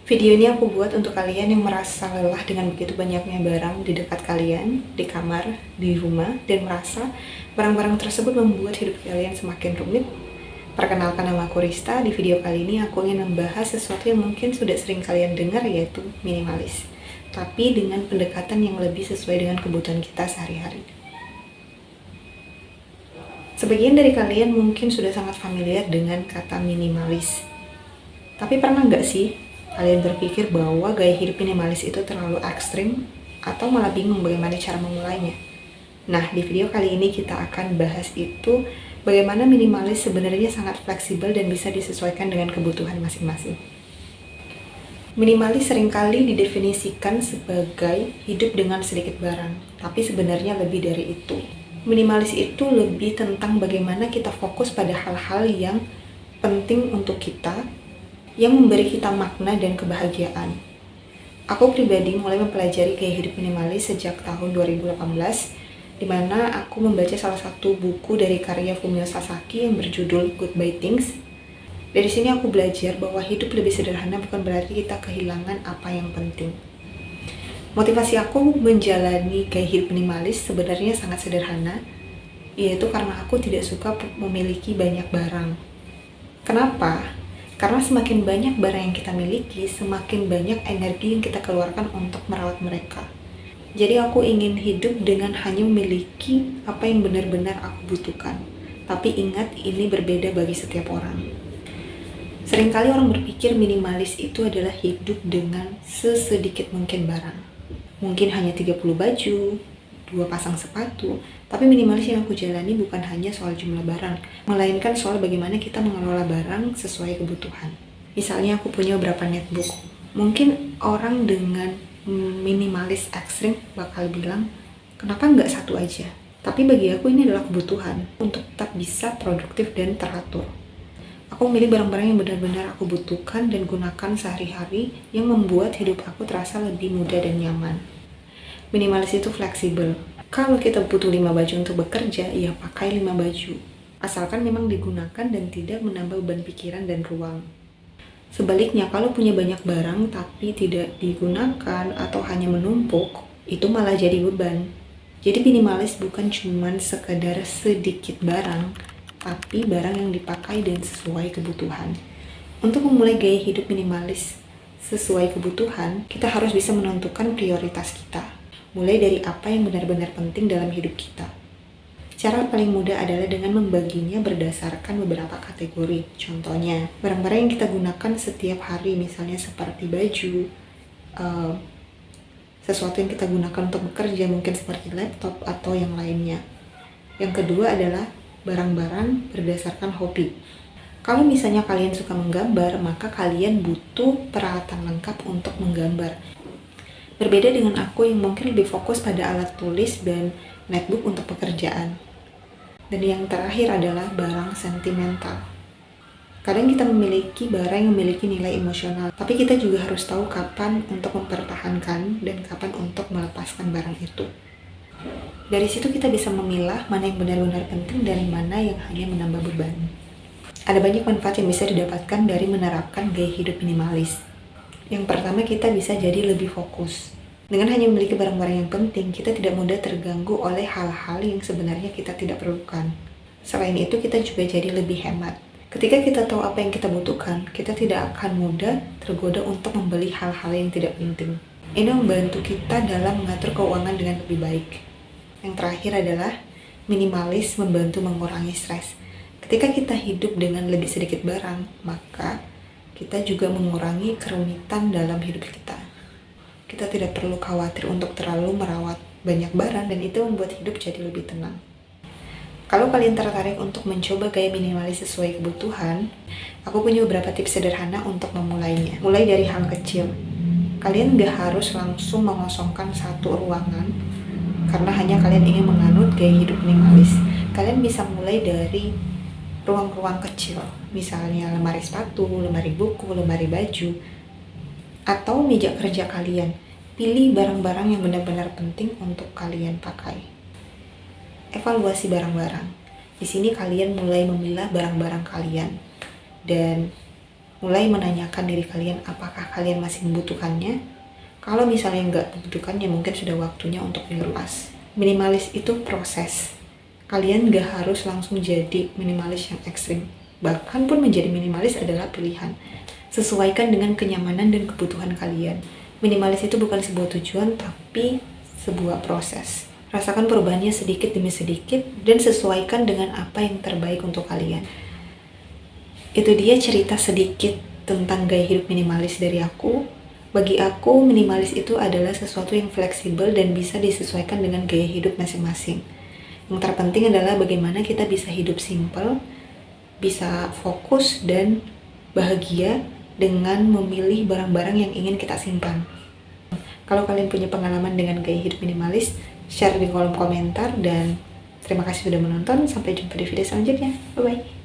Video ini aku buat untuk kalian yang merasa lelah dengan begitu banyaknya barang di dekat kalian, di kamar, di rumah, dan merasa barang-barang tersebut membuat hidup kalian semakin rumit. Perkenalkan, nama aku Rista. Di video kali ini aku ingin membahas sesuatu yang mungkin sudah sering kalian dengar, yaitu minimalis. Tapi dengan pendekatan yang lebih sesuai dengan kebutuhan kita sehari-hari. Sebagian dari kalian mungkin sudah sangat familiar dengan kata minimalis. Tapi pernah nggak sih kalian berpikir bahwa gaya hidup minimalis itu terlalu ekstrim atau malah bingung bagaimana cara memulainya? Nah, di video kali ini kita akan bahas itu, bagaimana minimalis sebenarnya sangat fleksibel dan bisa disesuaikan dengan kebutuhan masing-masing. Minimalis seringkali didefinisikan sebagai hidup dengan sedikit barang, tapi sebenarnya lebih dari itu. Minimalis itu lebih tentang bagaimana kita fokus pada hal-hal yang penting untuk kita, yang memberi kita makna dan kebahagiaan. Aku pribadi mulai mempelajari gaya hidup minimalis sejak tahun 2018, di mana aku membaca salah satu buku dari karya Fumio Sasaki yang berjudul Goodbye Things. Dari sini aku belajar bahwa hidup lebih sederhana bukan berarti kita kehilangan apa yang penting. Motivasi aku menjalani gaya hidup minimalis sebenarnya sangat sederhana, yaitu karena aku tidak suka memiliki banyak barang. Kenapa? Karena semakin banyak barang yang kita miliki, semakin banyak energi yang kita keluarkan untuk merawat mereka. Jadi aku ingin hidup dengan hanya memiliki apa yang benar-benar aku butuhkan. Tapi ingat, ini berbeda bagi setiap orang. Seringkali orang berpikir minimalis itu adalah hidup dengan sesedikit mungkin barang. Mungkin hanya 30 baju, 2 pasang sepatu, tapi minimalis yang aku jalani bukan hanya soal jumlah barang, melainkan soal bagaimana kita mengelola barang sesuai kebutuhan. Misalnya aku punya beberapa netbook. Mungkin orang dengan minimalis ekstrim bakal bilang, kenapa nggak satu aja? Tapi bagi aku ini adalah kebutuhan untuk tetap bisa produktif dan teratur. Aku memilih barang-barang yang benar-benar aku butuhkan dan gunakan sehari-hari yang membuat hidup aku terasa lebih mudah dan nyaman. Minimalis itu fleksibel. Kalau kita butuh 5 baju untuk bekerja, ya pakai 5 baju. Asalkan memang digunakan dan tidak menambah beban pikiran dan ruang. Sebaliknya, kalau punya banyak barang tapi tidak digunakan atau hanya menumpuk, itu malah jadi beban. Jadi minimalis bukan cuma sekedar sedikit barang, tapi barang yang dipakai dan sesuai kebutuhan. Untuk memulai gaya hidup minimalis sesuai kebutuhan, kita harus bisa menentukan prioritas kita. Mulai dari apa yang benar-benar penting dalam hidup kita. Cara paling mudah adalah dengan membaginya berdasarkan beberapa kategori. Contohnya, barang-barang yang kita gunakan setiap hari, misalnya seperti baju, sesuatu yang kita gunakan untuk bekerja, mungkin seperti laptop atau yang lainnya. Yang kedua adalah barang-barang berdasarkan hobi. Kalau misalnya kalian suka menggambar, maka kalian butuh peralatan lengkap untuk menggambar. Berbeda dengan aku yang mungkin lebih fokus pada alat tulis dan netbook untuk pekerjaan. Dan yang terakhir adalah barang sentimental. Kadang kita memiliki barang yang memiliki nilai emosional, tapi kita juga harus tahu kapan untuk mempertahankan dan kapan untuk melepaskan barang itu. Dari situ kita bisa memilah mana yang benar-benar penting dan mana yang hanya menambah beban. Ada banyak manfaat yang bisa didapatkan dari menerapkan gaya hidup minimalis. Yang pertama, kita bisa jadi lebih fokus. Dengan hanya memiliki barang-barang yang penting, kita tidak mudah terganggu oleh hal-hal yang sebenarnya kita tidak perlukan. Selain itu, kita juga jadi lebih hemat. Ketika kita tahu apa yang kita butuhkan, kita tidak akan mudah tergoda untuk membeli hal-hal yang tidak penting. Ini membantu kita dalam mengatur keuangan dengan lebih baik. Yang terakhir adalah minimalis membantu mengurangi stres. Ketika kita hidup dengan lebih sedikit barang, maka kita juga mengurangi kerumitan dalam hidup kita. Kita tidak perlu khawatir untuk terlalu merawat banyak barang dan itu membuat hidup jadi lebih tenang. Kalau kalian tertarik untuk mencoba gaya minimalis sesuai kebutuhan, aku punya beberapa tips sederhana untuk memulainya. Mulai dari hal kecil. Kalian gak harus langsung mengosongkan satu ruangan karena hanya kalian ingin menganut gaya hidup minimalis. Kalian bisa mulai dari ruang-ruang kecil, misalnya lemari sepatu, lemari buku, lemari baju, atau meja kerja kalian. Pilih barang-barang yang benar-benar penting untuk kalian pakai. Evaluasi barang-barang. Di sini kalian mulai memilah barang-barang kalian dan mulai menanyakan diri kalian apakah kalian masih membutuhkannya. Kalau misalnya nggak membutuhkannya, mungkin sudah waktunya untuk dilepas. Minimalis itu proses. Kalian nggak harus langsung jadi minimalis yang ekstrim. Bahkan pun menjadi minimalis adalah pilihan. Sesuaikan dengan kenyamanan dan kebutuhan kalian. Minimalis itu bukan sebuah tujuan, tapi sebuah proses. Rasakan perubahannya sedikit demi sedikit dan sesuaikan dengan apa yang terbaik untuk kalian. Itu dia cerita sedikit tentang gaya hidup minimalis dari aku. Bagi aku, minimalis itu adalah sesuatu yang fleksibel dan bisa disesuaikan dengan gaya hidup masing-masing. Yang terpenting adalah bagaimana kita bisa hidup simpel, bisa fokus dan bahagia dengan memilih barang-barang yang ingin kita simpan. Kalau kalian punya pengalaman dengan gaya hidup minimalis, share di kolom komentar, dan terima kasih sudah menonton. Sampai jumpa di video selanjutnya. Bye-bye.